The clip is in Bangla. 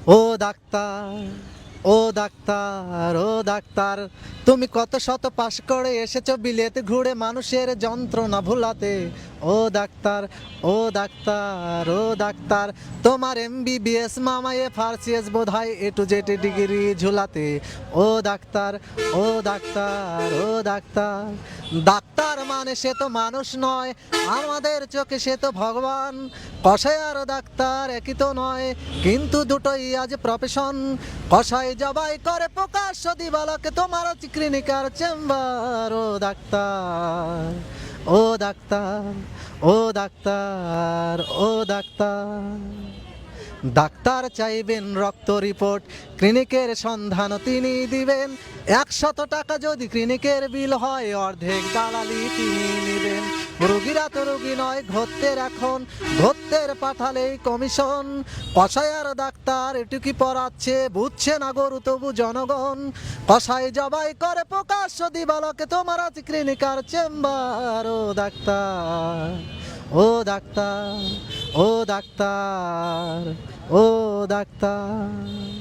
ও ডাক্তার, ও ডাক্তার, ও ডাক্তার, তুমি কত শত পাশ করে এসেছো বিলেতে ঘুরে মানুষের যন্ত্রণা ভুলাতে। ও ডাক্তার, ও ডাক্তার, ও ডাক্তার, তোমার এমবিবিএস মামায়ে ফার্সিএস বোধ হয় A to Z ডিগ্রি ঝুলাতে। ও ডাক্তার, ও ডাক্তার, ও ডাক্তার, ডাক্তার মানে সে তো মানুষ নয়, আমাদের চোখে সে তো ভগবান। কষাই আর ডাক্তার একই তো নয়, কিন্তু দুটোই আজ প্রফেশন। কষাই জবাই করে প্রকাশ্য দিবালকে তোমার ক্লিনিকার চেম্বার। ও ডাক্তার, ও ডাক্তার, ও ডাক্তার, ও ডাক্তার, ডাক্তার চাইবেন রক্ত রিপোর্ট, ক্লিনিকের সন্ধান তিনি দিবেন। 100 টাকা যদি ক্লিনিকের বিল হয়, অর্ধেক দালালি তিনি নেবেন। রুগীরা তো রুগী নয়, ঘত্তের এখন, ঘত্তের পাঠালেই কমিশন। কষাই আর ডাক্তার এটুকি পড়াচ্ছে, বুঝছে না গরু তবু জনগণ। কষাই জবাই করে প্রকাশ্য দিবালকে তোমার আজ ক্লিনিকার চেম্বার। ও ডাক্তার, ও ডাক্তার, ও ডাক্তার, ও ডাক্তার।